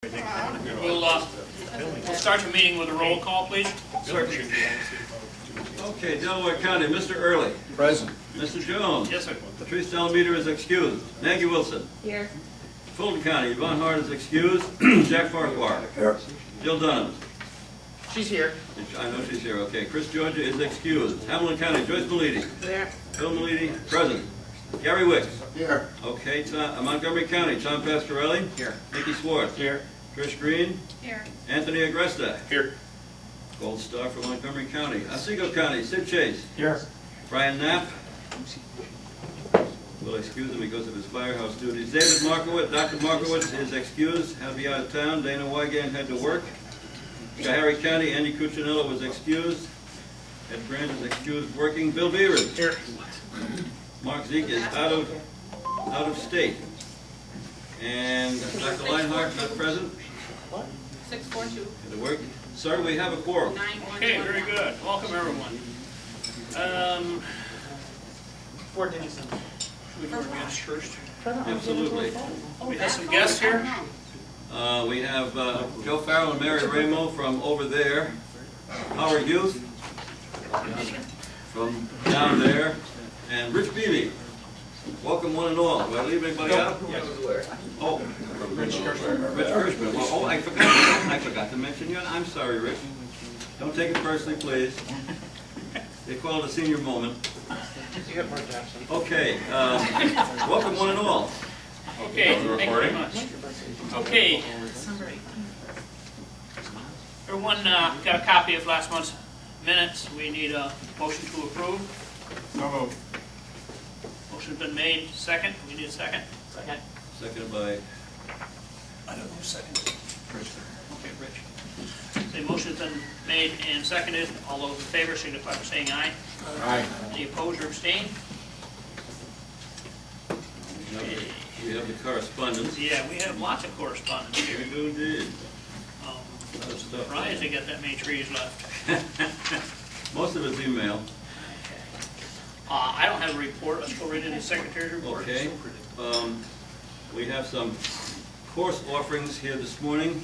We'll start the meeting with a roll call, please. Okay, Delaware County, Mr. Early. Present. Mr. Jones. Yes, sir. Patrice Delameter is excused. Maggie Wilson. Here. Fulton County, Yvonne Hart is excused. Jack Farquhar. Here. Jill Dunham. She's here. I know she's here, okay. Chris Georgia is excused. Hamilton County, Joyce Malidi. There. Bill Malidi, present. Gary Wicks. Here. Okay, Montgomery County, Tom Pasquarelli. Here. Nikki Swartz. Here. Trish Green. Here. Anthony Agresta. Here. Gold Star for Montgomery County. Otsego County, Sid Chase. Here. Brian Knapp will excuse him because of his firehouse duties. David Markowitz, Dr. Markowitz is excused, had to be out of town. Dana Wygand had to work. Schoharie County, Andy Cuccinello was excused. Ed Grant is excused working. Bill Beavers. Here. Mark Zeke is out of state. And Dr. Leinhardt not present. 642. Had to work. Sir, we have a quorum. Okay, very good. Welcome, everyone. Should we do our guests first? Absolutely. We have some guests here. We have Joe Farrell and Mary Ramo from over there. Howard Youth from down there. And Rich Beebe. Welcome one and all. Do I leave anybody out? Yes. Oh, Rich Kirschman. Rich Kirschman. Well, oh, I forgot to mention you. I'm sorry, Rich. Don't take it personally, please. They call it a senior moment. Okay. Welcome one and all. Okay, thank you very much. Okay. Everyone got a copy of last month's minutes. We need a motion to approve. So moved. Motion's been made. Second. We need a second. Second. Seconded by. I don't know who seconded. Okay, Rich. The motion's been made and seconded. All those in favor signify by saying aye. Aye. Any opposed or abstained? We have the correspondence. Yeah, we have lots of correspondence Here here. we go, indeed. I'm surprised they got that many trees left. Most of it's email. I don't have a report. Let's go right into the secretary's report. Okay. We have some course offerings here this morning.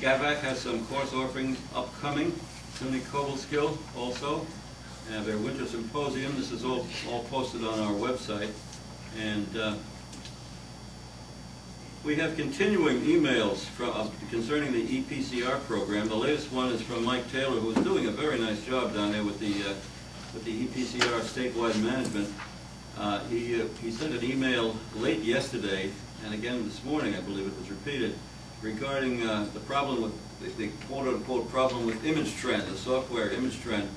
GAVAC has some course offerings upcoming. SUNY Cobleskill also. And their winter symposium. This is all posted on our website. And we have continuing emails from concerning the EPCR program. The latest one is from Mike Taylor, who's doing a very nice job down there with the EPCR statewide management. He sent an email late yesterday, and again this morning, I believe it was repeated, regarding the problem with the quote-unquote problem with ImageTrend, the software ImageTrend.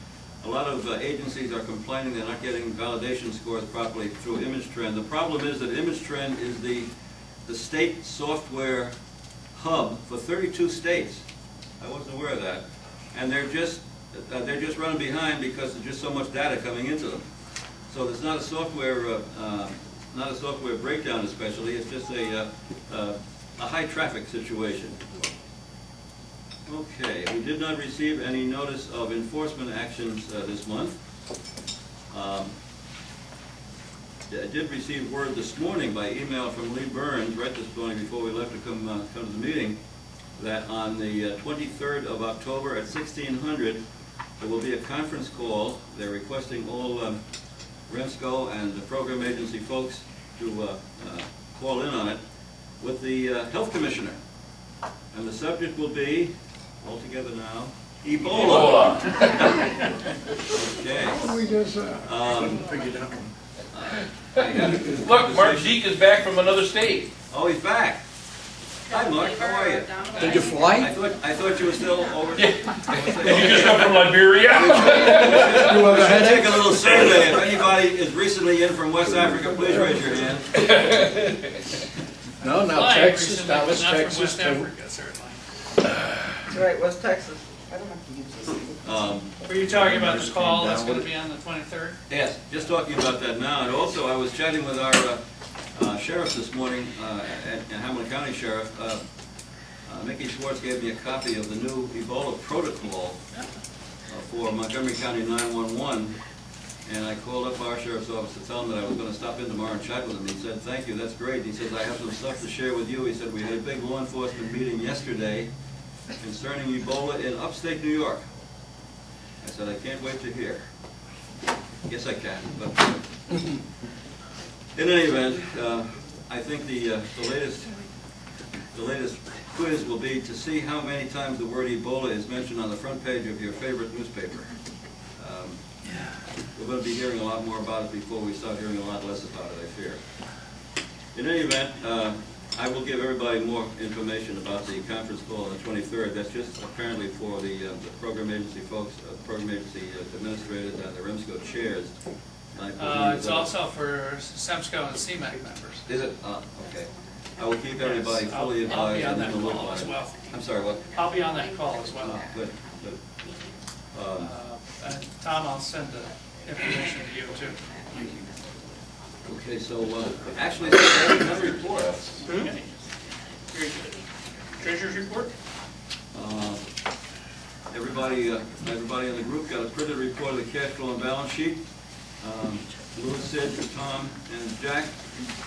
A lot of agencies are complaining they're not getting validation scores properly through ImageTrend. The problem is that ImageTrend is the state software hub for 32 states. I wasn't aware of that, and they're just running behind because there's just so much data coming into them. So there's not a software breakdown, especially. It's just a high traffic situation. Okay, we did not receive any notice of enforcement actions this month. I did receive word this morning by email from Lee Burns, right this morning before we left to come to the meeting, that on the 23rd of October at 1600, there will be a conference call. They're requesting all REMSCO and the program agency folks to call in on it with the health commissioner. And the subject will be, all together now, Ebola. Okay. We just Look, Mark Zeke is back from another state. Oh, he's back. Hi, Mark. How are you? Did you fly? I thought you were still over. Yeah. Did you just come from Liberia? We should take a little survey. If anybody is recently in from West Africa, please raise your hand. No, now Texas, Dallas, Texas, too. That's right, West Texas. I don't have to use this. Were you talking about this call that's going to be on the 23rd? Yes, just talking about that now. And also, I was chatting with our sheriff this morning, Hamilton County Sheriff. Mickey Schwartz gave me a copy of the new Ebola protocol for Montgomery County 911. And I called up our sheriff's office to tell him that I was going to stop in tomorrow and chat with him. He said, "Thank you, that's great." He says, "I have some stuff to share with you." He said, "We had a big law enforcement meeting yesterday concerning Ebola in upstate New York." I said, "I can't wait to hear." Yes, I can, but in any event, I think the latest quiz will be to see how many times the word Ebola is mentioned on the front page of your favorite newspaper. We're going to be hearing a lot more about it before we start hearing a lot less about it, I fear. In any event, I will give everybody more information about the conference call on the 23rd. That's just apparently for the program agency folks, program agency administrators, and the REMSCO chairs. It's also for SEMSCO and CMAC members. Is it? Okay. I will keep everybody fully advised. I'll be on and that in the loop call on as it. well. I'm sorry, what? I'll be on that call as well. Good, good. And Tom, I'll send the information to you too. Okay, so actually, that's a report. Okay. Very good. Treasurer's report? Everybody in the group got a printed report of the cash flow and balance sheet. Lou, Sid, Tom, and Jack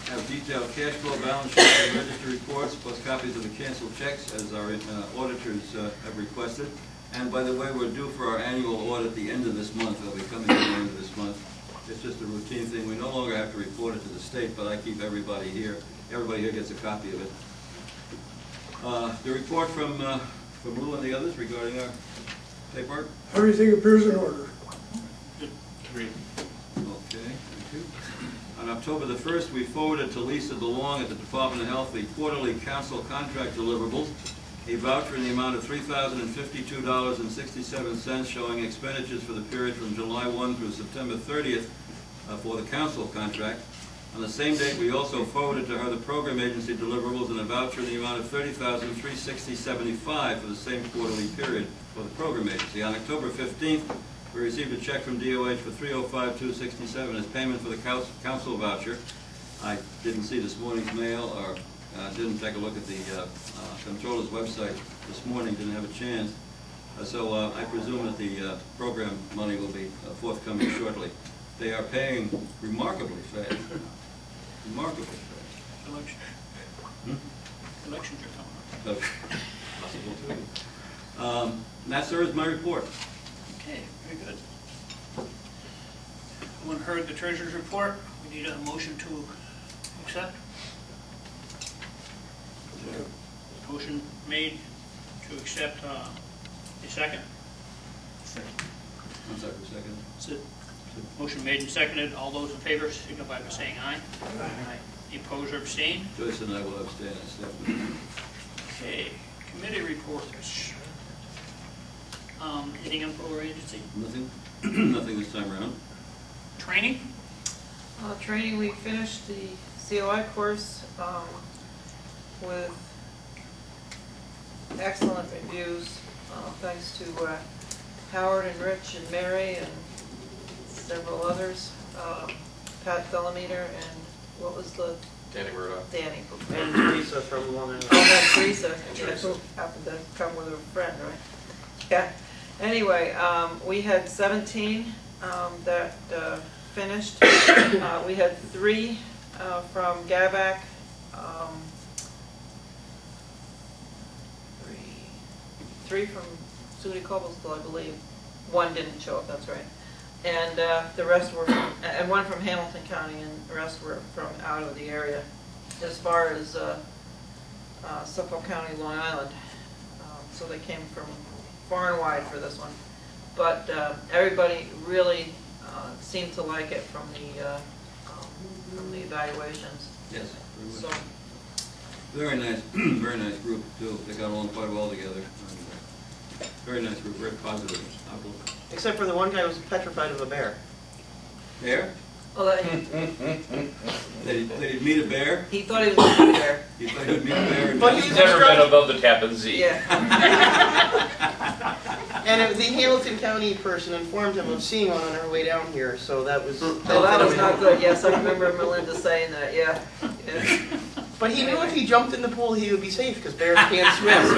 have detailed cash flow, balance sheet, and register reports, plus copies of the canceled checks, as our auditors have requested. And by the way, we're due for our annual audit at the end of this month. It'll be coming at the end of this month. It's just a routine thing. We no longer have to report it to the state, but I keep everybody here. Everybody here gets a copy of it. The report from Lou and the others regarding our paperwork. Everything appears in order. Agreed. Okay, thank you. On October the 1st, we forwarded to Lisa DeLong at the Department of Health the quarterly council contract deliverables, a voucher in the amount of $3,052.67 showing expenditures for the period from July 1 through September 30th for the council contract. On the same date, we also forwarded to her the program agency deliverables and a voucher in the amount of $30,360.75 for the same quarterly period for the program agency. On October 15th, we received a check from DOH for $305,267 as payment for the council voucher. I didn't see this morning's mail, or didn't take a look at the controller's website this morning, didn't have a chance. So I presume that the program money will be forthcoming shortly. They are paying remarkably fast. Remarkably fast. Election. Elections are coming up. Possible too. That, sir, is my report. Okay, very good. Everyone heard the treasurer's report. We need a motion to accept. Motion made to accept, a second. I'm sorry, for a second. Sid. Motion made and seconded. All those in favor signify by saying aye. Aye. Any opposed or abstained? Joyce and I will abstain. Okay, committee reports. Anything on for our agency? Nothing? Nothing this time around. Training? Training, we finished the COI course with excellent reviews, thanks to Howard and Rich and Mary and several others, Pat Delameter and what was the? Danny Murdoch. Danny. And Teresa from Long Island. Oh, that's Teresa. Yeah, who happened to come with a friend, right? Yeah. Anyway, we had 17 that finished. We had 3 from GAVAC, 3 from Sudi Cobblestone, I believe. 1 didn't show up, that's right. And the rest were from, and 1 from Hamilton County, and the rest were from out of the area. As far as Suffolk County, Long Island. So they came from far and wide for this one. But everybody really seemed to like it from the evaluations. Yes, very much. So, Very nice, very nice group too. They got along quite well together. Very nice group, very positive outlook. Except for the one guy who was petrified of a bear. Bear? well, They'd meet a bear? he thought he was going to be there. You thought he'd meet a bear? And But He's never been above the Tappan Zee. Yeah. And the Hamilton County person informed him of seeing one on our way down here, so that was... Oh, that was not good. Yes, I remember Melinda saying that. Yeah. But he knew if he jumped in the pool, he would be safe, because bears can't swim. So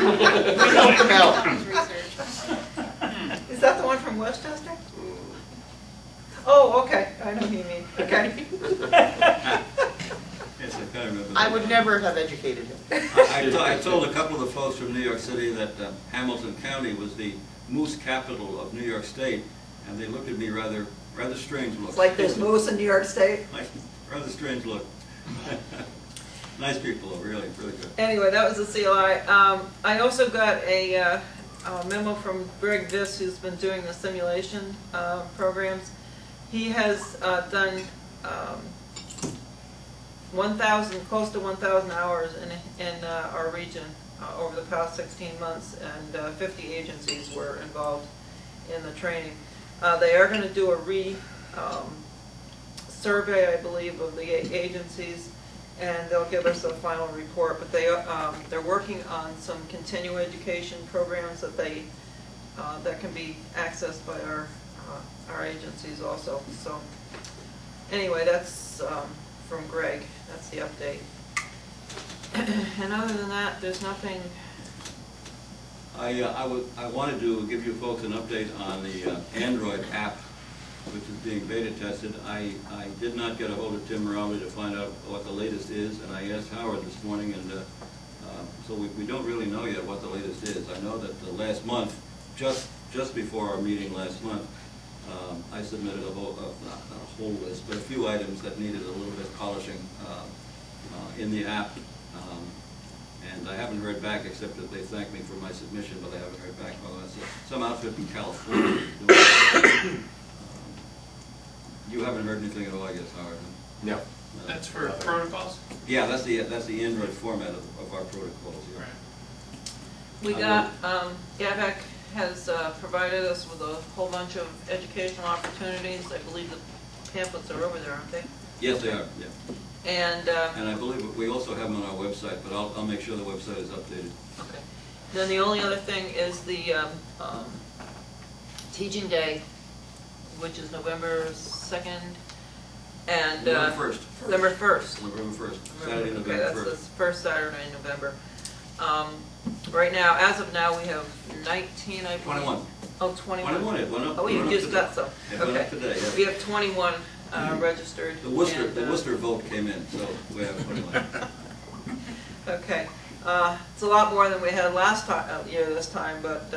we helped him out. Is that the one from Westchester? Oh, okay, I know who you mean, okay. Yes, I kind of remember that. I would never have educated him. I told a couple of the folks from New York City that Hamilton County was the moose capital of New York State, and they looked at me rather strange look. It's like there's moose in New York State. Like, rather strange look. Nice people, though, really good. Anyway, that was the CLI. I also got a memo from Greg Viss, who's been doing the simulation programs. He has done 1,000, close to 1,000 hours in our region over the past 16 months, and 50 agencies were involved in the training. They are going to do a survey, I believe, of the agencies, and they'll give us a final report. But they're working on some continuing education programs that that can be accessed by our agencies also. So anyway, that's from Greg. That's the update. And other than that, there's nothing. I wanted to give you folks an update on the Android app, which is being beta tested. I did not get a hold of Tim Morales to find out what the latest is, and I asked Howard this morning, and so we don't really know yet what the latest is. I know that the last month, just before our meeting last month, I submitted a whole, not a whole list, but a few items that needed a little bit of polishing in the app. And I haven't heard back, except that they thanked me for my submission, but I haven't heard back. Well, that's some outfit in California. You haven't heard anything at all, I guess, Howard? No. That's for protocols? Yeah, that's the Android format of our protocols. Yeah. Right. We got, Adirondack has provided us with a whole bunch of educational opportunities. I believe the pamphlets are over there, aren't they? Yes, they are, yeah. And I believe we also have them on our website, but I'll make sure the website is updated. okay. Then the only other thing is the Teaching Day, which is November 2nd and November 1st. November 1st. November 1st, Saturday, Okay, November that's 1st. the first Saturday in November. Right now, as of now, we have 19, I believe. 21. Oh, 21. 21, it went up. Oh, it you went just up got today. some. It went Okay. up today, yeah. We have 21 registered. The Worcester, and, the Worcester vote came in, so we have 21. Okay. It's a lot more than we had last year this time, but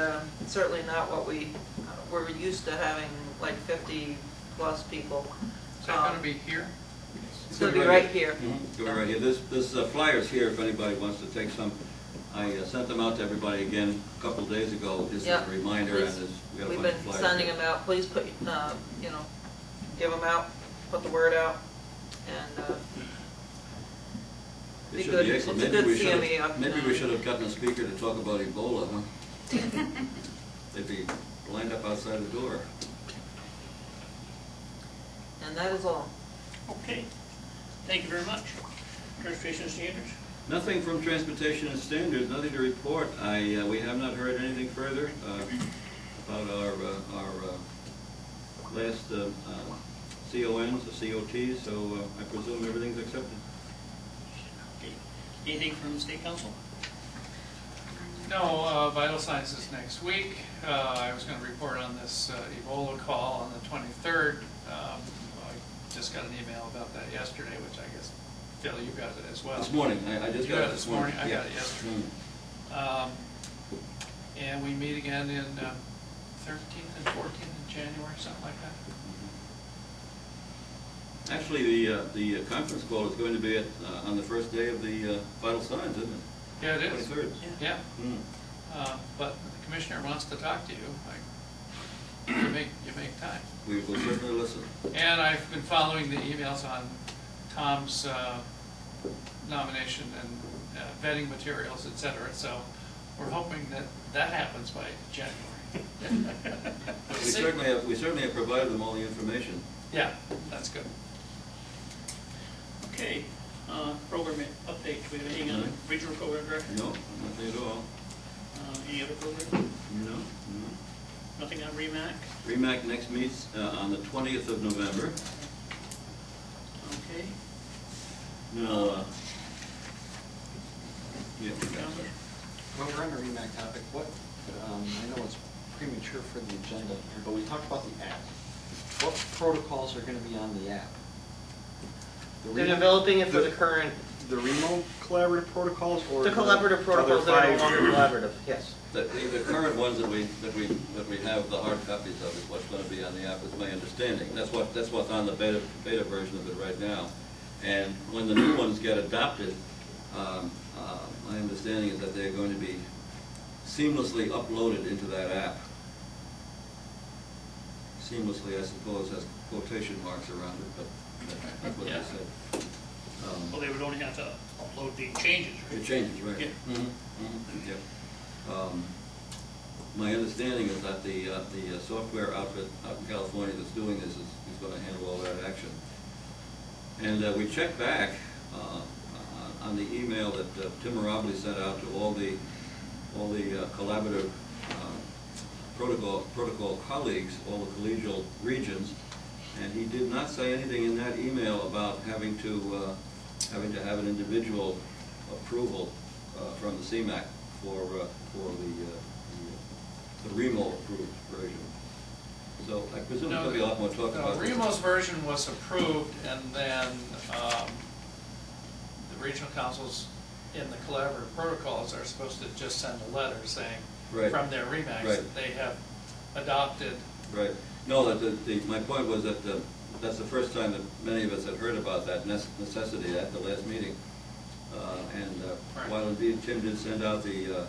certainly not what we're used to having, like 50 plus people. Is that going to be here? It's going to be right here. It's going to be right here. This flyer's here if anybody wants to take some. I sent them out to everybody again a couple of days ago, just as a reminder, and we got a We've bunch been of flyers. sending them out. Please put, give them out, put the word out, and It be should good. be It's a excellent. good Maybe CME we opportunity. should have gotten a speaker to talk about Ebola, huh? They'd be lined up outside the door. And that is all. Okay, thank you very much. Transportation standards? Nothing from Transportation and Standards, nothing to report. We have not heard anything further about our last CONs, the COTs, so I presume everything's accepted. Okay. Anything from the State Council? No, Vital Signs is next week. I was going to report on this Ebola call on the 23rd. I just got an email about that yesterday, which I guess, Phil, you got it as well. This morning, I just You got got it it this morning, I got it yesterday. Mm. And we meet again in 13th and 14th in January, something like that. Actually, the conference call is going to be on the first day of the Vital Signs, isn't it? Yeah, it is. 23rd. Yeah. Mm. But the commissioner wants to talk to you. You make time. We will certainly listen. And I've been following the emails on Tom's nomination and vetting materials, et cetera. So we're hoping that happens by January. We certainly have provided them all the information. Yeah, that's good. Okay, program update. Do we have anything on the regional program director? No, nothing at all. Any other program? No. Nothing on REMAC? REMAC next meets on the 20th of November. Okay. No. Yeah. Calendar? Well, we're on the REMAC topic. What, I know it's premature for the agenda, but we talked about the app. What protocols are gonna be on the app? They're developing it for the current, The remote collaborative protocols or the collaborative protocols that are no longer collaborative, yes. The current ones that we have, the hard copies of, is what's going to be on the app, is my understanding. That's what's on the beta version of it right now. And when the new ones get adopted, my understanding is that they're going to be seamlessly uploaded into that app. Seamlessly, I suppose, has quotation marks around it, but that's what Yeah. they said. Well, they would only have to upload the changes, right? It changes, right? Yeah. Yeah. My understanding is that the software outfit out in California that's doing this is going to handle all that action. And we checked back on the email that Tim Mirabile sent out to all the collaborative protocol colleagues, all the collegial regions, and he did not say anything in that email about having to have an individual approval from the CMAC for the REMO approved version. So I presume there'll be a lot more talk about this. REMO's version was approved, and then the regional councils in the collaborative protocols are supposed to just send a letter saying from their REMACs that they have adopted. Right. No, my point was that that's the first time that many of us had heard about that necessity at the last meeting. While indeed Tim did send out the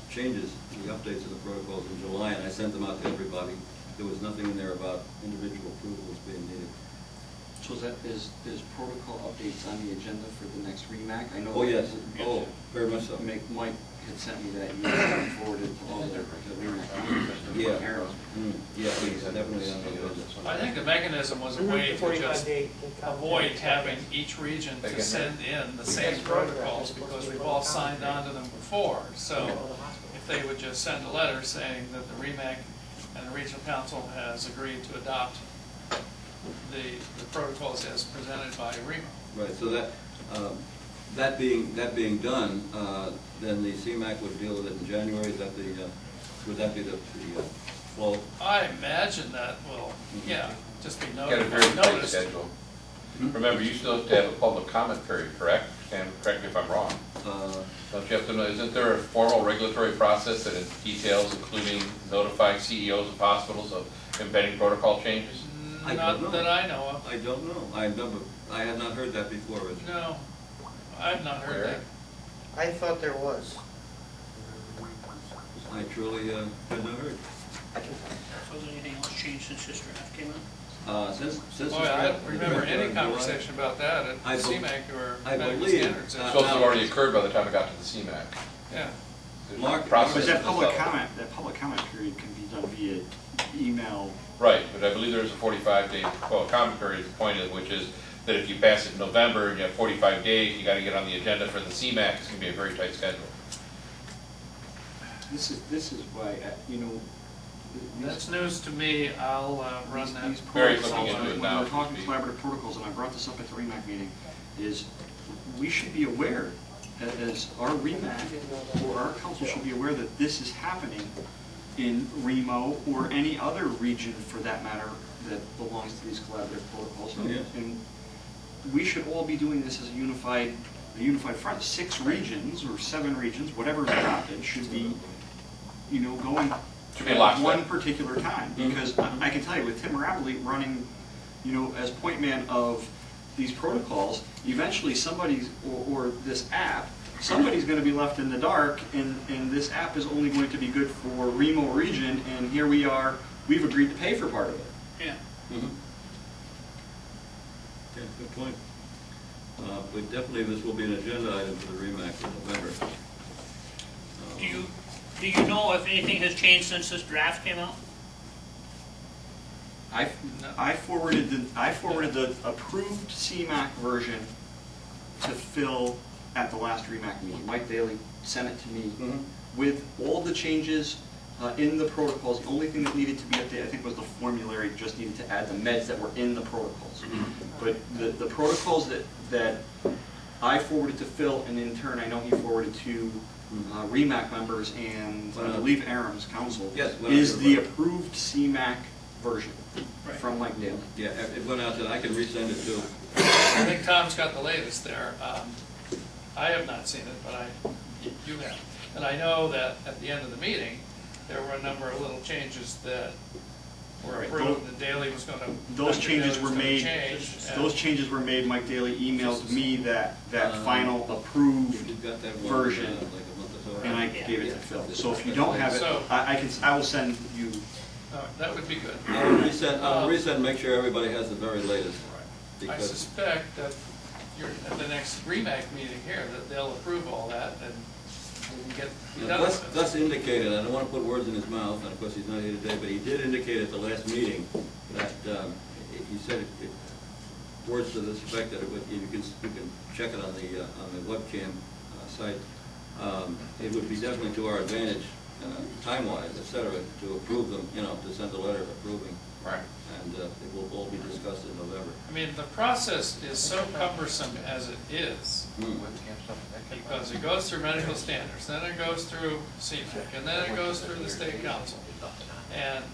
changes, the updates of the protocols in July, and I sent them out to everybody, there was nothing in there about individual approvals being needed. So is protocol updates on the agenda for the next REMAC? I know. Oh, yes. Oh, very much so. Mike had sent me that email and forwarded to all the REMAC. Yeah. Yeah, he's definitely on the agenda. I think the mechanism was a way to just avoid having each region to send in the same protocols, because we've all signed on to them before. So if they would just send a letter saying that the REMAC and the regional council has agreed to adopt the protocols as presented by REMO. Right, so that being done, then the CMAC would deal with it in January. Is that would that be the flow? I imagine that will, just be Got a very tight schedule. Remember, you still have to have a public comment period, correct? Sam, correct me if I'm wrong. Don't you have to know, isn't there a formal regulatory process that details, including notifying CEOs of hospitals of impending protocol changes? Not that I know of. I don't know. I had not heard that before, Rich. No, I've not heard that. I thought there was. I truly had not heard. So has anything else changed since this draft came out? Since Boy, I don't remember any conversation about that at CMAC or medical standards. It's supposed to have already occurred by the time it got to the CMAC. Yeah. Mark, Because that public comment period can be done via email. Right, but I believe there is a 45-day comment period appointed, which is that if you pass it in November and you have 45 days, you got to get on the agenda for the CMAC. It's going to be a very tight schedule. This is why That's news to me. I'll run that. These Mary's protocols, looking into it when now. we're talking collaborative protocols, and I brought this up at the REMAC meeting, is we should be aware, as our REMAC or our council should be aware that this is happening in REMO or any other region for that matter that belongs to these collaborative protocols. Oh, yeah. And we should all be doing this as a unified front. 6 regions or 7 regions, whatever is adopted, should be, going Should be at lockstep. one particular time. Because I can tell you, with Tim Mirabile running, as point man of these protocols, eventually somebody's, or this app, somebody's going to be left in the dark, and this app is only going to be good for REMO region, and here we are, we've agreed to pay for part of it. Yeah. Yeah, good point. But definitely this will be an agenda item for the REMAC in November. Do you know if anything has changed since this draft came out? I forwarded the approved CMAC version to Phil at the last REMAC meeting. Mike Daly sent it to me with all the changes in the protocols. The only thing that needed to be updated, I think, was the formulary. Just needed to add the meds that were in the protocols. But the protocols that I forwarded to Phil, and in turn I know he forwarded to REMAC members and I believe AAREMS council, Yes, is the approved CMAC version Right. from Mike Daly. Yeah, it went out, and I can resend it too. I think Tom's got the latest there. I have not seen it, but you have. And I know that at the end of the meeting, there were a number of little changes that were Right. approved, that Daley was going to. Those changes were made. Change, Those changes were made. Mike Daly emailed me that final approved You've got that one, version, like a month or so. and I gave it to Phil. So if you don't have it, So- I will send you. That would be good. I'll resend, make sure everybody has the very latest. I Because suspect that at the next REMAC meeting here, that they'll approve all that and we can get done with it. Gus indicated, I don't want to put words in his mouth, and of course he's not here today, but he did indicate at the last meeting that, he said, words to this effect, that you can check it on the webcam site, it would be definitely to our advantage, time-wise, et cetera, to approve them, to send a letter approving. Right. And it will all be discussed in November. I mean, the process is so cumbersome as it is, because it goes through medical standards, then it goes through CMAC, and then it goes through the state council. And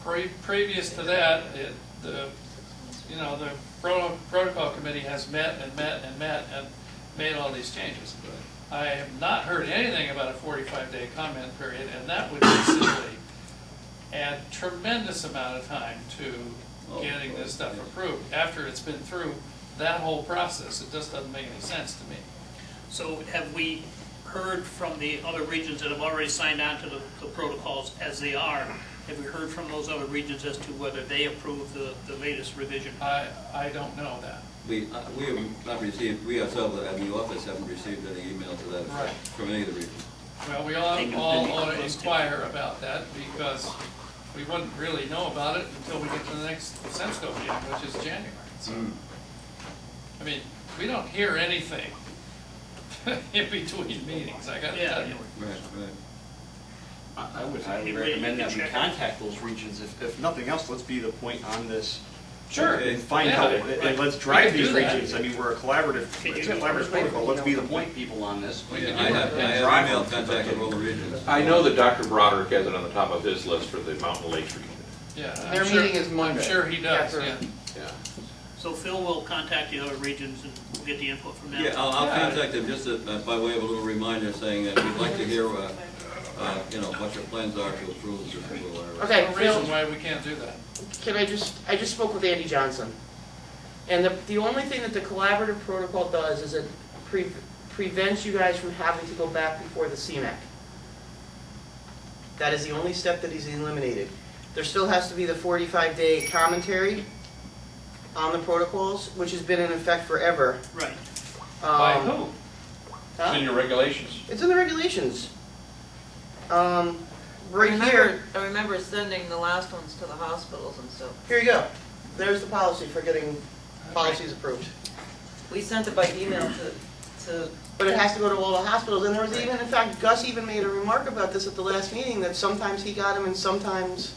previous to that, the protocol committee has met and met and met and made all these changes. I have not heard anything about a 45-day comment period, and that would simply add tremendous amount of time to getting this stuff approved. After it's been through that whole process, it just doesn't make any sense to me. So have we heard from the other regions that have already signed on to the protocols as they are? Have we heard from those other regions as to whether they approve the latest revision? I don't know that. We have not received, we ourselves at the office haven't received any email to that effect from any of the regions. Well, we all ought to inquire about that, because we wouldn't really know about it until we get to the next Semco meeting, which is January. So, I mean, we don't hear anything in between meetings, I gotta tell you. Right. I would Hey, highly Ray, recommend you that can we check. contact those regions. If nothing else, let's be the point on this. Sure. And find Yeah. out, and let's drive We can these do that. regions. I mean, we're a collaborative, Can it's you a do collaborative it? protocol. Let's be the point people on this. We can do I that. have email contact with all the regions. I know that Dr. Broderick has it on the top of his list for the Mountain Lakes region. Yeah, Their meeting is Monday. I'm sure he does, After- yeah. Yeah. So Phil will contact the other regions and we'll get the input from them. Yeah, I'll Yeah. contact them just by way of a little reminder saying that we'd like to hear, what your plans are to approve this or whatever. Okay, No Phil, reason why we can't do that. I just spoke with Andy Johnson. And the only thing that the collaborative protocol does is it prevents you guys from having to go back before the CMAC. That is the only step that he's eliminated. There still has to be the 45-day commentary on the protocols, which has been in effect forever. Right. By Um, who? huh? It's in your regulations. It's in the regulations. Right here, I remember sending the last ones to the hospitals and stuff. here you go. There's the policy for getting policies approved. We sent it by email to But it has to go to all the hospitals, and there was even, in fact, Gus even made a remark about this at the last meeting, that sometimes he got them and sometimes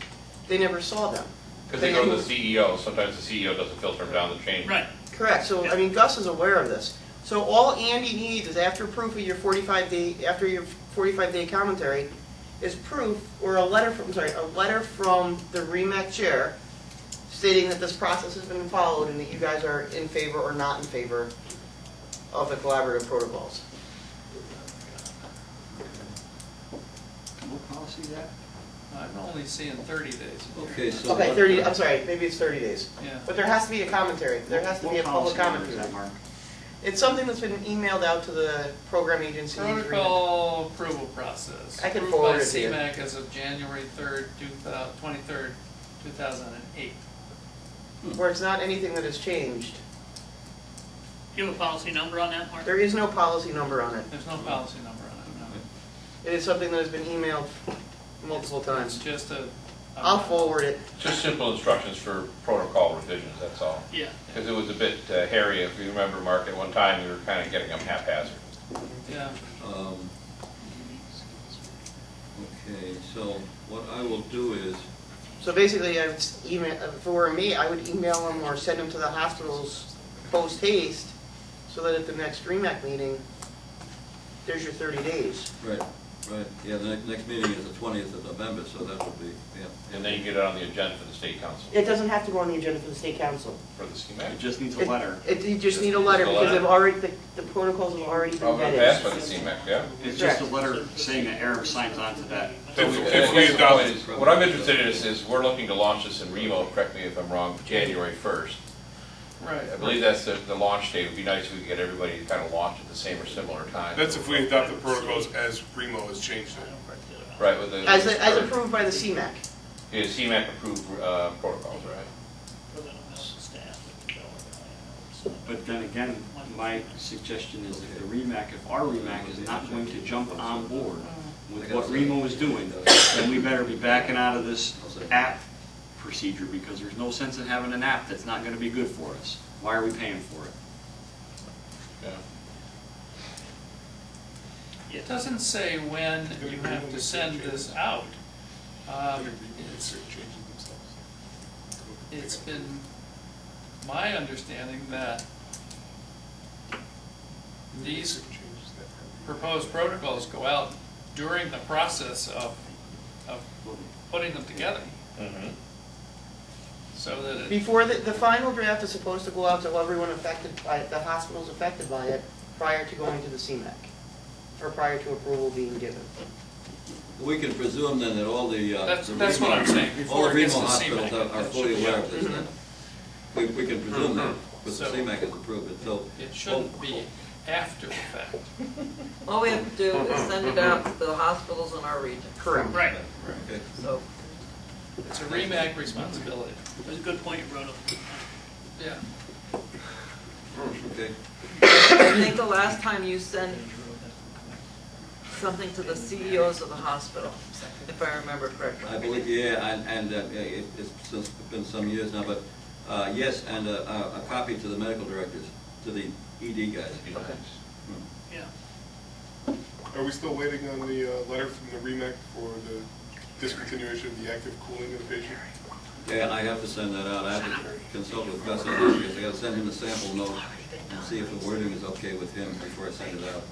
they never saw them. Because they go to the CEO, sometimes the CEO doesn't filter them down the chain. Right. Correct, so, I mean, Gus is aware of this. So all Andy needs is after proof of your 45-day commentary, is proof, or a letter from the REMAC chair stating that this process has been followed and that you guys are in favor or not in favor of the collaborative protocols. What policy is that? I'm only seeing 30 days. Okay, so. Okay, 30, I'm sorry, maybe it's 30 days. Yeah. But there has to be a commentary, there has to be a public comment What policy number is period. that, Mark? It's something that's been emailed out to the program agencies. Protocol approval process. I can forward it to you. Approved by CMAC as of January 23rd, 2008. Where it's not anything that has changed. Do you have a policy number on that, Mark? There is no policy number on it. There's no policy number on it, no. It is something that has been emailed multiple It's times. just a. I'll forward it. Just simple instructions for protocol revisions, that's all. Yeah. Because it was a bit hairy, if you remember, Mark, at one time, we were kind of getting them haphazard. Yeah. Okay, so what I will do is, So basically, I would email, if it were me, I would email them or send them to the hospitals post haste, so that at the next REMAC meeting, there's your 30 days. right, Right, yeah, the next meeting is the 20th of November, so that will be, yeah. And then you get it on the agenda for the state council, It doesn't have to go on the agenda for the state council. for the CMAC. It just needs a letter. You just need a letter Just a because letter? they've already, the protocols have already been Oh, we're passed by the vetted. CMAC, yeah? It's just a letter saying that AAREMS signs on to that. So If we adopt it. What I'm interested in is, we're looking to launch this in Remo, correct me if I'm wrong, January 1st. Right. I believe that's the launch date. It would be nice if we could get everybody to kind of launch at the same or similar time. That's if we adopt the protocols as Remo has changed it. Right, with the. As approved by the CMAC. Yeah, CMAC approved protocols, right? But then again, my suggestion is if the REMAC, if our REMAC is not going to jump on board with what Remo is doing, then we better be backing out of this app procedure, because there's no sense in having an app that's not gonna be good for us. Why are we paying for it? Yeah. It doesn't say when you have to send this out. It's been my understanding that these proposed protocols go out during the process of putting them together. Mm-hmm. So that it, Before the final draft is supposed to go out to everyone affected by it, the hospitals affected by it, prior to going to the CMAC, or prior to approval being given. We can presume then that all the... that's what I'm saying, All before the it gets Remo to hospitals CMAC. are fully aware of this then. We can presume that, because the So- CMAC has approved it, so... It shouldn't be after the fact. All we have to do is send it out to the hospitals in our region. Correct. Right, Okay. So, It's a REMAC responsibility. that's a good point you brought up. Yeah. Okay. I think the last time you sent something to the CEOs of the hospital, if I remember correctly. I believe, yeah, and it's since been some years now, but yes, and a copy to the medical directors, to the ED guys. Okay. Yeah. Are we still waiting on the letter from the REMAC for the discontinuation of the active cooling of the patient? Yeah, I have to send that out. I have to consult with Gus on this, because I gotta send him a sample note and see if the wording is okay with him before I send it out.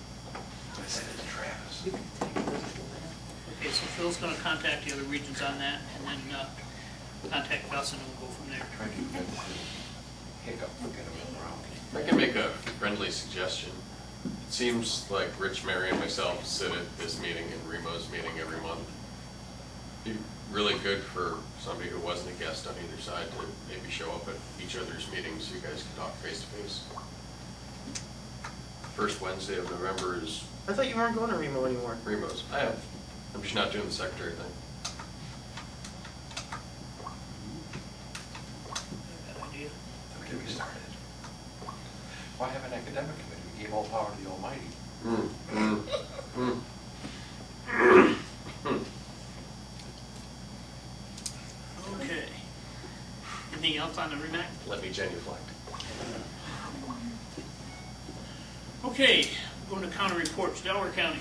Okay, so Phil's gonna contact the other regions on that, and then contact Gus, and we'll go from there. I can make a friendly suggestion. It seems like Rich, Mary, and myself sit at this meeting and Remo's meeting every month. It'd be really good for somebody who wasn't a guest on either side to maybe show up at each other's meetings so you guys can talk face to face. First Wednesday of November is I thought you weren't going to Remo anymore. Remo's. I am. I'm just not doing the secretary thing. Good idea. Don't get me started. Why have an academic committee? We gave all power to the Almighty. Okay. Anything else on the REMAC? Let me genuflect. Okay, going to county reports, Delaware County.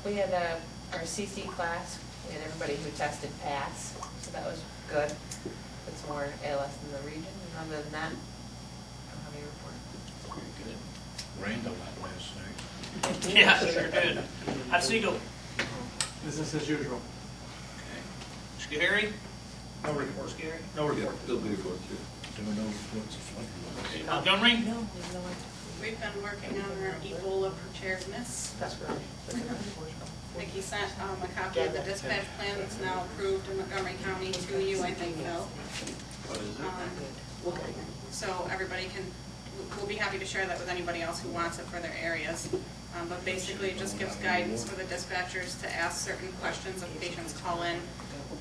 We had our CC class, we had everybody who tested pass, so that was good. It's more ALS in the region, and other than that, I don't have any report. Rained a lot last night. Yeah, sure did. Otsego. Business as usual. Okay. Scary? No report. Scary? No Yeah, there'll be reports, yeah. There were no reports of flooding. Okay. Montgomery? No, there's no one. We've been working on our Ebola preparedness. That's right. Nikki sent a copy of the dispatch plan that's now approved in Montgomery County to you, I think, Phil. What is it? So everybody can, we'll be happy to share that with anybody else who wants it for their areas. But basically, it just gives guidance for the dispatchers to ask certain questions if patients call in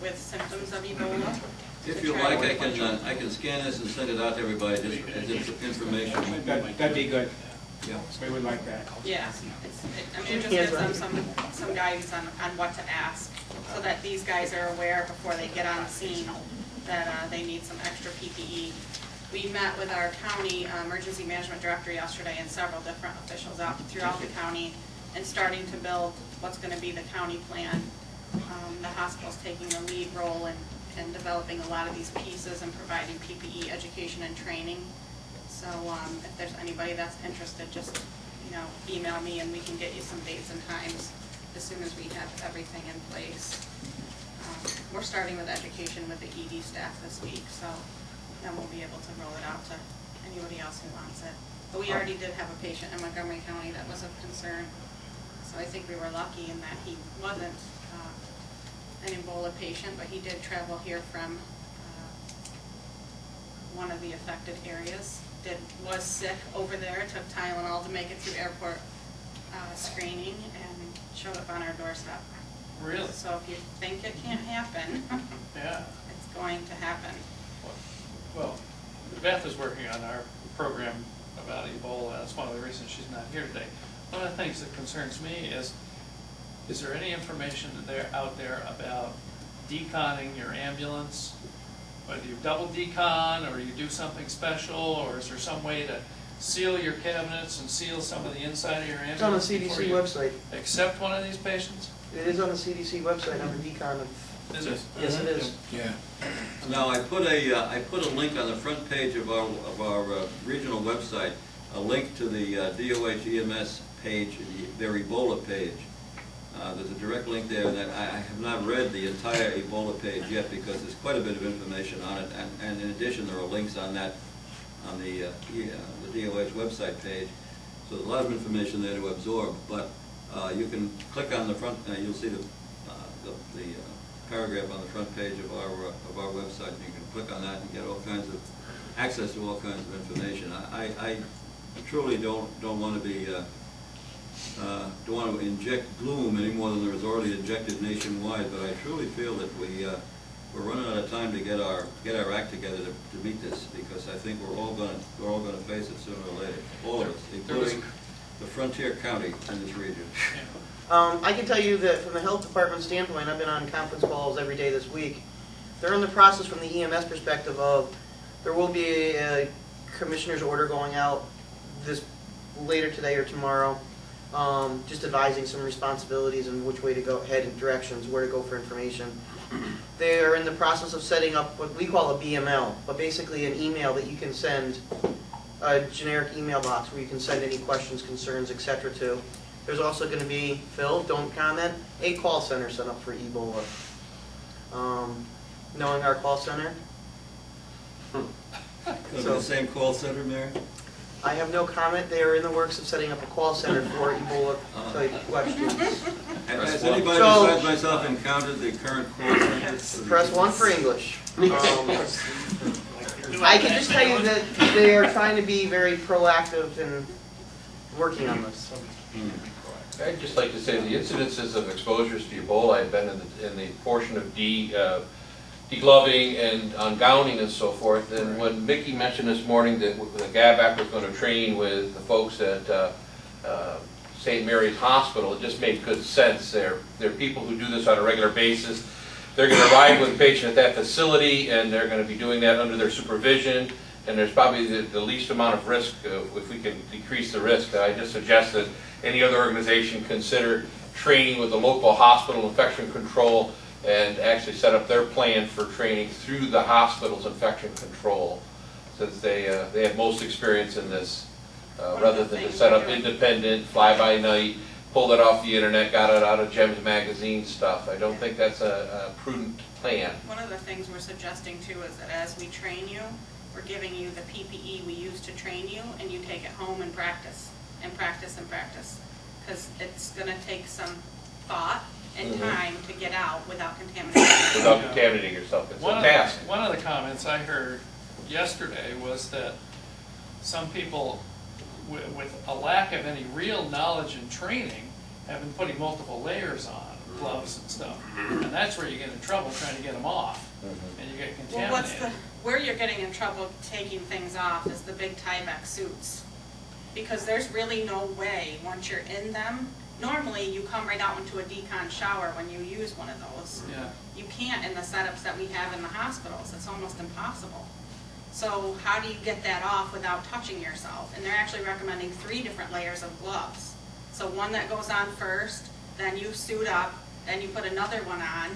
with symptoms of Ebola. If you like, I can scan this and send it out to everybody, just as information. That'd be good. Yeah. We would like that. Yeah, I mean, it just gives them some guidance on what to ask, so that these guys are aware before they get on the scene that they need some extra PPE. We met with our county emergency management director yesterday and several different officials out throughout the county and starting to build what's going to be the county plan. The hospital's taking the lead role in developing a lot of these pieces and providing PPE education and training. So if there's anybody that's interested, just email me and we can get you some dates and times as soon as we have everything in place. We're starting with education with the ED staff this week, so then we'll be able to roll it out to anybody else who wants it. But we already did have a patient in Montgomery County that was of concern, so I think we were lucky in that he wasn't an Ebola patient, but he did travel here from one of the affected areas. Was sick over there, took Tylenol to make it through airport screening, and showed up on our doorstep. Really? So if you think it can't happen, Yeah. it's going to happen. Well, Beth is working on our program about Ebola. That's one of the reasons she's not here today. One of the things that concerns me is there any information out there about deconning your ambulance? Whether you double decon, or you do something special, or is there some way to seal your cabinets and seal some of the inside of your ambulance? It's on the CDC before you website. accept one of these patients? It is on the CDC website under decon of. Is it? Yes, it is. Yeah. Now, I put a link on the front page of our regional website, a link to the DOH EMS page, their Ebola page. There's a direct link there that I have not read the entire Ebola page yet because there's quite a bit of information on it, and in addition there are links on that, on the DOH website page. So there's a lot of information there to absorb, but you can click on the front, you'll see the paragraph on the front page of our website, and you can click on that and get all kinds of access to all kinds of information. I truly don't want to be don't want to inject gloom any more than there is already injected nationwide, but I truly feel that we're running out of time to get our act together to meet this, because I think we're all going to face it sooner or later, all of us, including the frontier county in this region. I can tell you that from the health department standpoint, I've been on conference calls every day this week. They're in the process from the EMS perspective of, there will be a commissioner's order going out this later today or tomorrow, just advising some responsibilities and which way to go, head and directions, where to go for information. They are in the process of setting up what we call a BML, but basically an email that you can send, a generic email box where you can send any questions, concerns, etc. to. There's also going to be, Phil, don't comment, a call center set up for Ebola. Knowing our call center? Going to be the same call center, Mary? I have no comment. They are in the works of setting up a call center for Ebola type questions. Has anybody besides myself encountered the current call center? Press 1 for English. I can just tell you that they are trying to be very proactive in working on this. I'd just like to say the incidences of exposures to Ebola, I've been in the portion of degloving and ungowning and so forth, and when Mickey mentioned this morning that the GABAC was going to train with the folks at St. Mary's Hospital, it just made good sense. They're people who do this on a regular basis. They're going to arrive with a patient at that facility, and they're going to be doing that under their supervision, and there's probably the least amount of risk if we can decrease the risk. I just suggest that any other organization consider training with the local hospital infection control and actually set up their plan for training through the hospital's infection control, since they have most experience in this, rather than to set up independent, fly-by-night, pull it off the internet, got it out of Gems magazine stuff. I don't think that's a prudent plan. One of the things we're suggesting too is that as we train you, we're giving you the PPE we use to train you, and you take it home and practice, and practice, and practice. Because it's going to take some thought and time to get out without contaminating. Without contaminating yourself. It's a task. One of the comments I heard yesterday was that some people with a lack of any real knowledge and training have been putting multiple layers on, gloves and stuff. And that's where you get in trouble trying to get them off. And you get contaminated. Well, where you're getting in trouble taking things off is the big Tyvek suits. Because there's really no way, once you're in them, normally you come right out into a decon shower when you use one of those. Yeah. You can't in the setups that we have in the hospitals. It's almost impossible. So how do you get that off without touching yourself? And they're actually recommending 3 different layers of gloves. So one that goes on first, then you suit up, then you put another one on,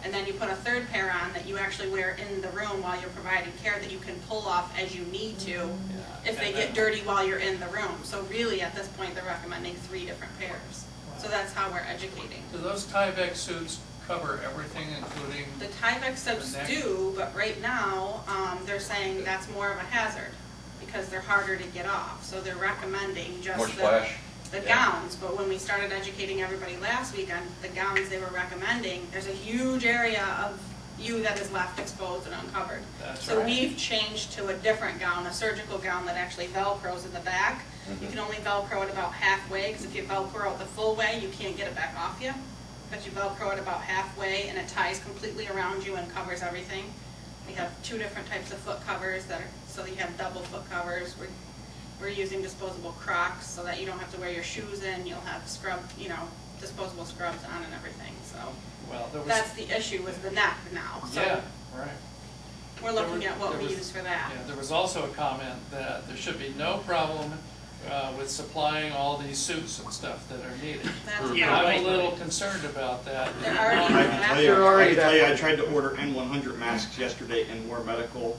and then you put a 3rd pair on that you actually wear in the room while you're providing care that you can pull off as you need to if they get dirty while you're in the room. So really at this point they're recommending 3 different pairs. So that's how we're educating. Do those Tyvek suits cover everything, including? The Tyvek soaps The neck. do, but right now, they're saying that's more of a hazard because they're harder to get off. So they're recommending just More splash. the gowns. But when we started educating everybody last week on the gowns they were recommending, there's a huge area of you that is left exposed and uncovered. That's So right. we've changed to a different gown, a surgical gown that actually Velcros in the back. You can only Velcro it about halfway, because if you Velcro it the full way, you can't get it back off you. But you Velcro it about halfway, and it ties completely around you and covers everything. We have 2 different types of foot covers that are, so you have double foot covers. We're using disposable Crocs so that you don't have to wear your shoes in. You'll have disposable scrubs on and everything. So Well, there was. that's the issue with the neck now. So Yeah, right. we're looking at what There we was- use for that. Yeah, there was also a comment that there should be no problem with supplying all these suits and stuff that are needed. That's Yeah, I'm right. a little concerned about that. They're already I in can tell you, They're already I tried to order N100 masks yesterday, and More Medical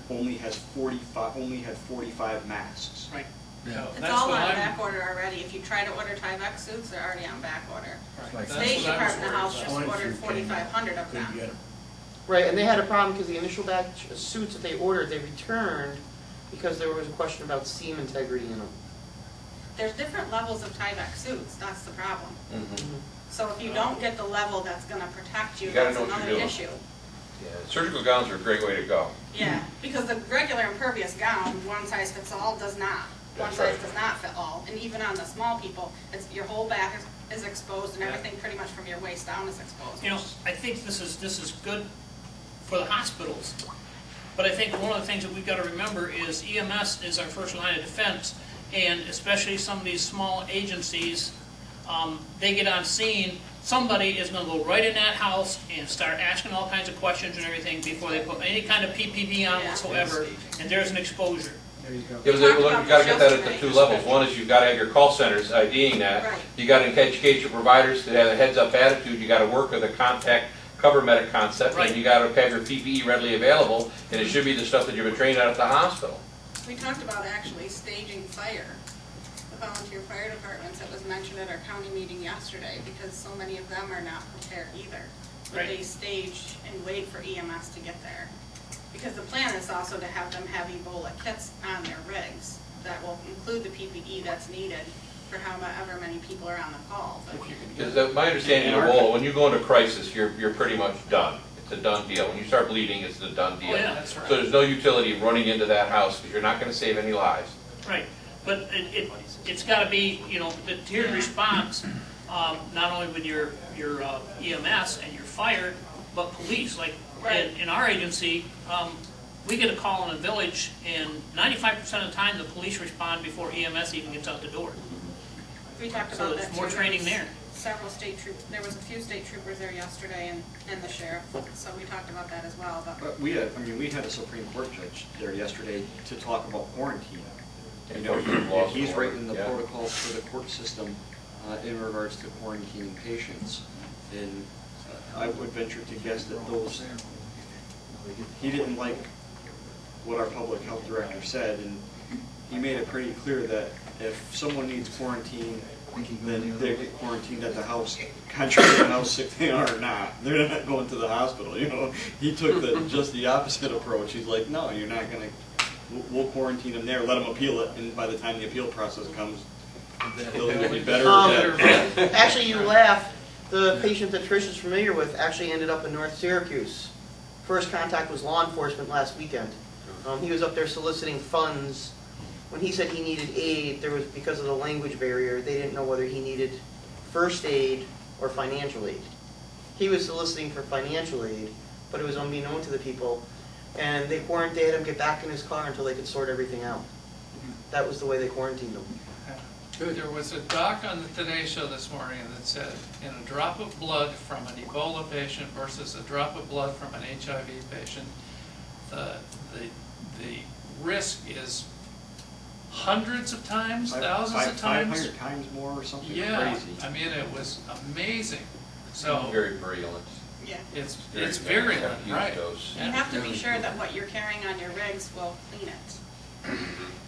only had 45 masks. Right. No, It's that's all what on I'm- back order already. If you try to order Tyvek suits, they're already on back order. Right, that's State what I was Department of worried Health about. just ordered 4,500 of them. Right, and they had a problem because the initial batch of suits that they ordered, they returned because there was a question about seam integrity in them. There's different levels of Tyvek suits, that's the problem. Mhm. So if you don't get the level that's gonna protect you, You gotta that's know what another you're doing. issue. Yeah, surgical gowns are a great way to go. Yeah, because the regular impervious gown, one size fits all, does not. One That's size right. does not fit all. And even on the small people, it's, your whole back is exposed and everything pretty much from your waist down is exposed. You know, I think this is good for the hospitals, but I think one of the things that we've got to remember is EMS is our first line of defense, and especially some of these small agencies, they get on scene, somebody is going to go right in that house and start asking all kinds of questions and everything before they put any kind of PPV on Yeah. whatsoever, and there's an exposure. Yeah, but you've got to get that at the 2 levels. One is you've got to have your call centers IDing that. Right. You got to educate your providers to have a heads-up attitude. You got to work with a contact cover medic concept, Right. and you got to have your PPE readily available, and it should be the stuff that you've been trained on at the hospital. We talked about actually staging fire, the volunteer fire departments. It was mentioned at our county meeting yesterday because so many of them are not prepared either. But Right. they stage and wait for EMS to get there. Because the plan is also to have them have Ebola kits on their rigs that will include the PPE that's needed for however many people are on the call. But Because my understanding of Ebola, when you go into crisis, you're pretty much done. It's a done deal. When you start bleeding, it's a done deal. Oh, yeah, that's right. So there's no utility in running into that house because you're not going to save any lives. Right, but it's got to be, you know, the tiered response, not only with your EMS and your fire, but police. Like in our agency, we get a call in a village, and 95% of the time the police respond before EMS even gets out the door. we talked So about there's that more too. training there. Several state troopers, there was a few state troopers there yesterday and the sheriff, so we talked about that as well. But We had a Supreme Court judge there yesterday to talk about quarantine. You know, Enforcement of laws he's and order, writing the yeah. protocols for the court system in regards to quarantining patients. And I would venture to guess that he didn't like what our public health director said, and he made it pretty clear that if someone needs quarantine, then they get quarantined at the house, contrary to how sick they are or not. They're not going to the hospital, you know. He took just the opposite approach. He's like, no, you're not going to, we'll quarantine them there, let them appeal it, and by the time the appeal process comes, they'll be better. Actually, you laugh. The patient that Trish is familiar with actually ended up in North Syracuse. First contact was law enforcement last weekend. He was up there soliciting funds. When he said he needed aid, there was, because of the language barrier, they didn't know whether he needed first aid or financial aid. He was soliciting for financial aid, but it was unbeknown to the people. And they had him get back in his car until they could sort everything out. That was the way they quarantined him. There was a doc on the Today Show this morning that said, in a drop of blood from an Ebola patient versus a drop of blood from an HIV patient, the risk is hundreds of times, thousands of times. 500 times more or something Yeah, crazy. I mean, it was amazing. So Very virulent. yeah, it's Very virulent, huge right? dose. you have to be sure that what you're carrying on your rigs will clean it.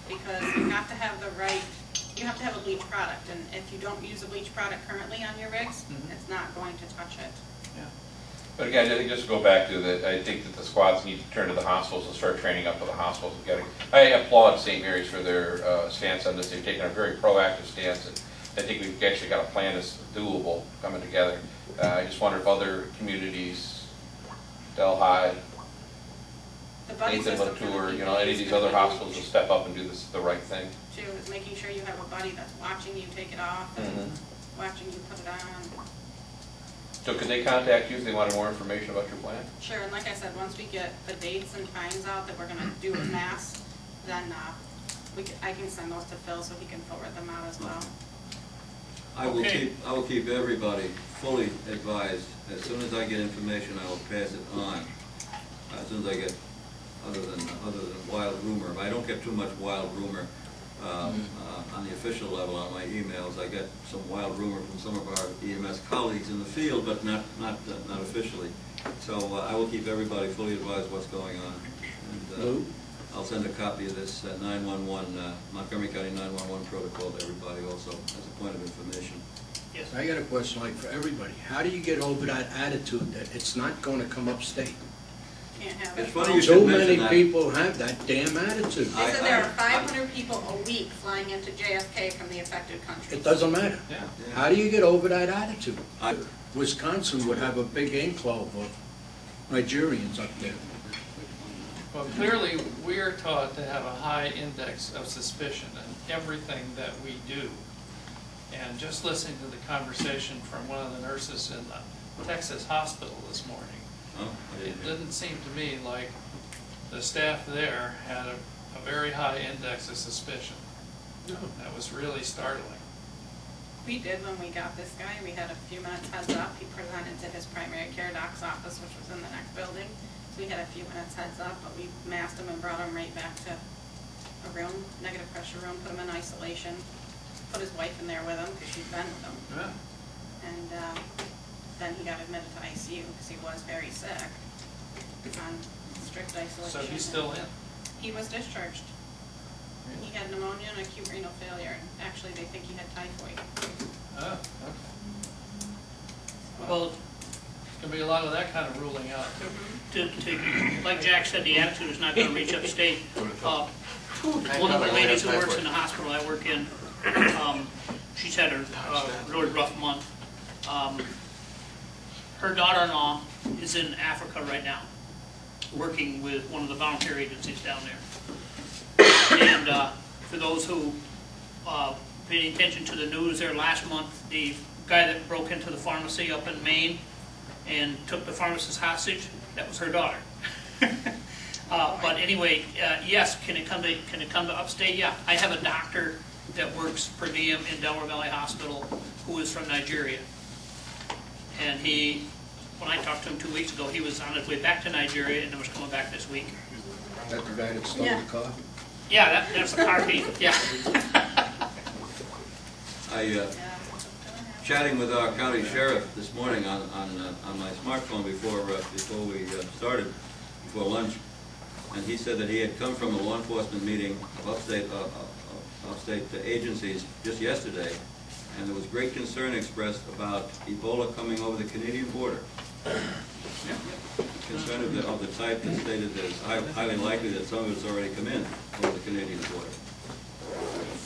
Because you have to have the right you have to have a bleach product, and if you don't use a bleach product currently on your rigs, it's not going to touch it. But again, I think just to go back to that, I think that the squads need to turn to the hospitals and start training up to the hospitals. I applaud St. Mary's for their stance on this. They've taken a very proactive stance, and I think we've actually got a plan that's doable coming together. I just wonder if other communities, Delhi, The buddy Nathan system for the Latour, PPE any of is these gonna other be hospitals will huge, step up and do this the right thing. too, is making sure you have a buddy that's watching you take it off and watching you put it on. So could they contact you if they wanted more information about your plan? Sure, and like I said, once we get the dates and times out that we're gonna do in mass, then I can send those to Phil so he can forward them out as well. I will keep everybody fully advised. As soon as I get information, I will pass it on. As soon as I get, other than wild rumor. I don't get too much wild rumor on the official level on my emails. I get some wild rumor from some of our EMS colleagues in the field, but not officially. So I will keep everybody fully advised what's going on. And I'll send a copy of this 911 Montgomery County 911 protocol to everybody also as a point of information. Yes. I got a question like for everybody. How do you get over that attitude that it's not going to come upstate? Can't have It's it. funny you So should mention many that. people have that damn attitude. They said there are 500 people a week flying into JFK from the affected countries. It doesn't matter. Yeah. How do you get over that attitude? I- Wisconsin would have a big enclave of Nigerians up there. Well, clearly, we are taught to have a high index of suspicion in everything that we do. And just listening to the conversation from one of the nurses in the Texas hospital this morning, Oh, I didn't it hear. didn't seem to me like the staff there had a very high index of suspicion. That was really startling. We did when we got this guy. We had a few minutes heads up. He presented to his primary care doc's office, which was in the next building. So we had a few minutes heads up, but we masked him and brought him right back to a room, negative pressure room, put him in isolation, put his wife in there with him because she'd been with him. Yeah. And then he got admitted to ICU because he was very sick on strict isolation. So he's still in? He was discharged. He had pneumonia and acute renal failure, and actually they think he had typhoid. Oh, okay. Well, There's going to be a lot of that kind of ruling out, too. like Jack said, the attitude is not going to reach upstate. One of the ladies who works in the hospital I work in, she's had a really rough month. Her daughter-in-law is in Africa right now, working with one of the volunteer agencies down there. And for those who paid attention to the news there last month, the guy that broke into the pharmacy up in Maine and took the pharmacist hostage, that was her daughter. But anyway, yes, can it come to upstate? Yeah, I have a doctor that works per diem in Delaware Valley Hospital who is from Nigeria. And when I talked to him 2 weeks ago, he was on his way back to Nigeria and was coming back this week. That the guy that stole Yeah. the car? Yeah, that's the car thief, yeah. Chatting with our county sheriff this morning on my smartphone before we started, before lunch, and he said that he had come from a law enforcement meeting of upstate agencies just yesterday, and there was great concern expressed about Ebola coming over the Canadian border. Concern of the type that stated that it's highly likely that some of it's already come in over the Canadian border.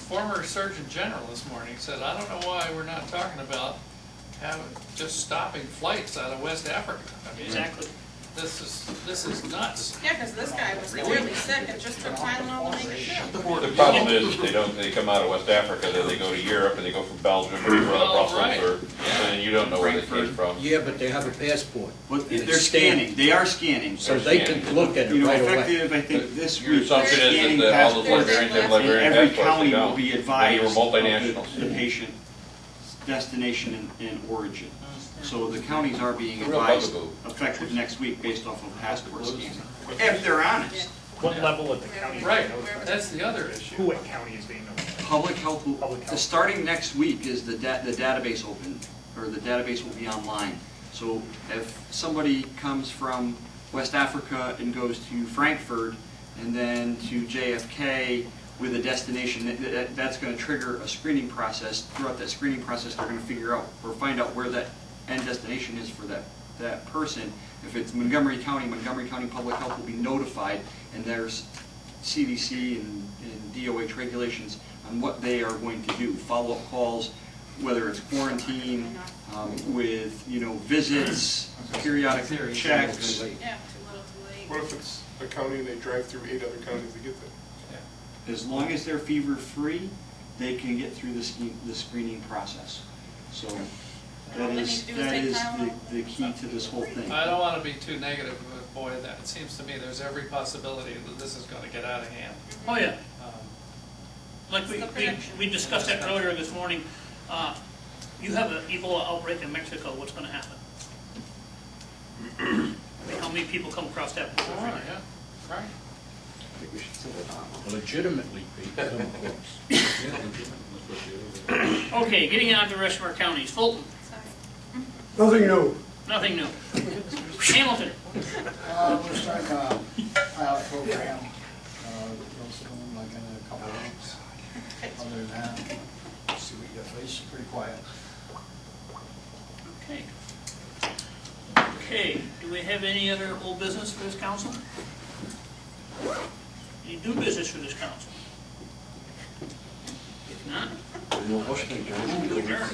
Former Surgeon General this morning said, I don't know why we're not talking about just stopping flights out of West Africa. I mean, Exactly. This is nuts. Yeah, because this guy was really sick and just took Tylenol to make sure. The problem is, they come out of West Africa, then they go to Europe, and they go from Belgium or Brussels, right. and you don't know where they came from. Yeah, but they have a passport. Well, And they're it's scanning, they are scanning. So they can look at You it know, right away. effective, I think, this Your week, assumption is scanning that all those passports, Liberians have Liberian every passports, county they will don't. be Many advised were of multinationals. the patient destination and origin. So the counties are being Real advised bugaboo. effective next week based off of passport scanning. If they're honest. What level of the county? Right, that's the other issue. Who at county is being notified? Public health, Public health. starting next week is the database open, or the database will be online. So if somebody comes from West Africa and goes to Frankfurt and then to JFK with a destination, that's going to trigger a screening process. Throughout that screening process, they're going to figure out or find out where that end destination is for that person. If it's Montgomery County Public Health will be notified, and there's CDC and DOH regulations on what they are going to do. Follow-up calls, whether it's quarantine, with, visits, periodic checks. Yeah, too little, too late. What if it's a county and they drive through 8 other counties to get there? As long as they're fever-free, they can get through the screening process. So that is the key to this whole thing. I don't want to be too negative, but boy, it seems to me there's every possibility that this is going to get out of hand. Oh, yeah. Like It's the prediction. we discussed that earlier this morning. You have an Ebola outbreak in Mexico, what's going to happen? I mean, how many people come across that border? Oh, yeah, right. I think we should send it on. Legitimately, people come close. Okay, getting on to the rest of our counties. Fulton, Nothing new. nothing new. Hamilton, We're starting a pilot program, real soon, like in a couple of weeks. Other than that, see what you got, it's pretty quiet. okay. Okay, do we have any other old business for this council? Any new business for this council? If not, No motion, we adjourn.